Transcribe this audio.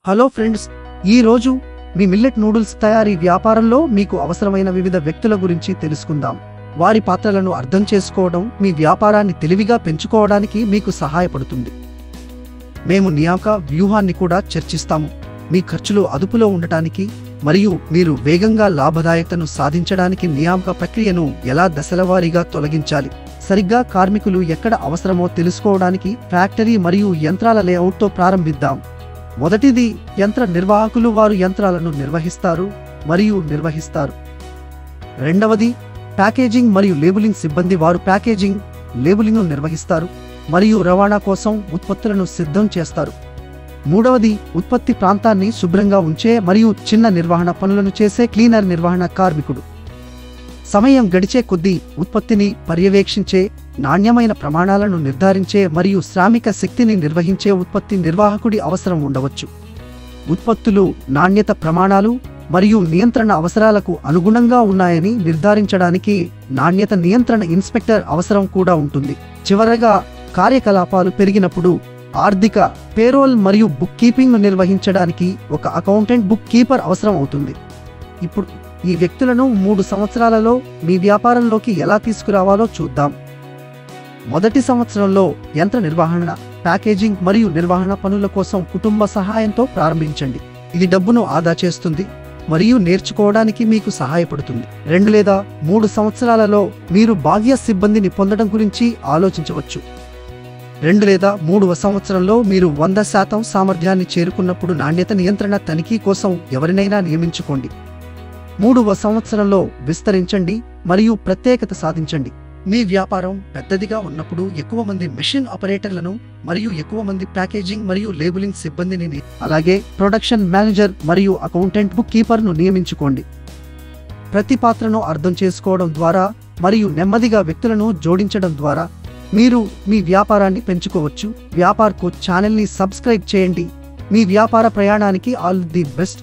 Hello friends, ఈ రోజు మీ millet noodles తయారీ వ్యాపారంలో మీకు అవసరమైన వివిధ వ్యక్తుల గురించి తెలుసుకుందాం. వారి పాత్రలను అర్థం చేసుకోవడం మీ వ్యాపారాన్ని తెలివిగా పెంచుకోవడానికి మీకు సహాయపడుతుంది. మేము నియామక వ్యూహాన్ని కూడా చర్చిస్తాము. మీ ఖర్చులు అదుపులో ఉండటానికి మరియు మీరు వేగంగా లాభదాయకతను సాధించడానికి నియామక ప్రక్రియను ఎలా దశలవారీగా తొలగించాలి. సరిగ్గా కార్మికులు ఎక్కడ అవసరమో తెలుసుకోవడానికి ఫ్యాక్టరీ మరియు యంత్రాల లేఅవుట్తో ప్రారంభిద్దాం. మొదటిది యంత్ర నిర్వాహకులు, వారు యంత్రాలను నిర్వహిస్తారు మరియు నిర్వహిస్తారు. రెండవది ప్యాకేజింగ్ మరియు లేబులింగ్ సిబ్బంది, వారు ప్యాకేజింగ్, లేబులింగ్ను నిర్వహిస్తారు మరియు రవాణా కోసం ఉత్పత్తులను సిద్ధం చేస్తారు. మూడవది ఉత్పత్తి ప్రాంతాన్ని శుభ్రంగా ఉంచే మరియు చిన్న నిర్వహణ పనులను చేసే క్లీనర్, నిర్వహణ కార్మికుడు. సమయం గడిచే కొద్దీ ఉత్పత్తిని పర్యవేక్షించే, నాణ్యమైన ప్రమాణాలను నిర్ధారించే మరియు శ్రామిక శక్తిని నిర్వహించే ఉత్పత్తి నిర్వాహకుడి అవసరం ఉండవచ్చు. ఉత్పత్తులు నాణ్యత ప్రమాణాలు మరియు నియంత్రణ అవసరాలకు అనుగుణంగా ఉన్నాయని నిర్ధారించడానికి నాణ్యత నియంత్రణ ఇన్స్పెక్టర్ అవసరం కూడా ఉంటుంది. చివరగా కార్యకలాపాలు పెరిగినప్పుడు ఆర్థిక, పేరోల్ మరియు బుక్ కీపింగ్ను నిర్వహించడానికి ఒక అకౌంటెంట్, బుక్ కీపర్ అవసరం అవుతుంది. ఇప్పుడు ఈ వ్యక్తులను 3 సంవత్సరాలలో మీ వ్యాపారంలోకి ఎలా తీసుకురావాలో చూద్దాం. మొదటి సంవత్సరంలో యంత్ర నిర్వహణ, ప్యాకేజింగ్ మరియు నిర్వహణ పనుల కోసం కుటుంబ సహాయంతో ప్రారంభించండి. ఇది డబ్బును ఆదా చేస్తుంది మరియు నేర్చుకోవడానికి మీకు సహాయపడుతుంది. 2 లేదా 3 సంవత్సరాలలో మీరు బాహ్య సిబ్బందిని పొందడం గురించి ఆలోచించవచ్చు. 2 లేదా 3వ సంవత్సరంలో మీరు 100% సామర్థ్యాన్ని చేరుకున్నప్పుడు నాణ్యత నియంత్రణ తనిఖీ కోసం ఎవరినైనా నియమించుకోండి. 3వ సంవత్సరంలో విస్తరించండి మరియు ప్రత్యేకత సాధించండి. మీ వ్యాపారం పెద్దదిగా ఉన్నప్పుడు ఎక్కువ మంది మెషిన్ ఆపరేటర్లను మరియు ఎక్కువ మంది ప్యాకేజింగ్ మరియు లేబులింగ్ సిబ్బందిని, అలాగే ప్రొడక్షన్ మేనేజర్ మరియు అకౌంటెంట్, బుక్ కీపర్ను నియమించుకోండి. ప్రతి పాత్రను అర్థం చేసుకోవడం ద్వారా మరియు నెమ్మదిగా వ్యక్తులను జోడించడం ద్వారా మీరు మీ వ్యాపారాన్ని పెంచుకోవచ్చు. వ్యాపార్ కోచ్ ఛానల్ని సబ్స్క్రైబ్ చేయండి. మీ వ్యాపార ప్రయాణానికి ఆల్ ది బెస్ట్.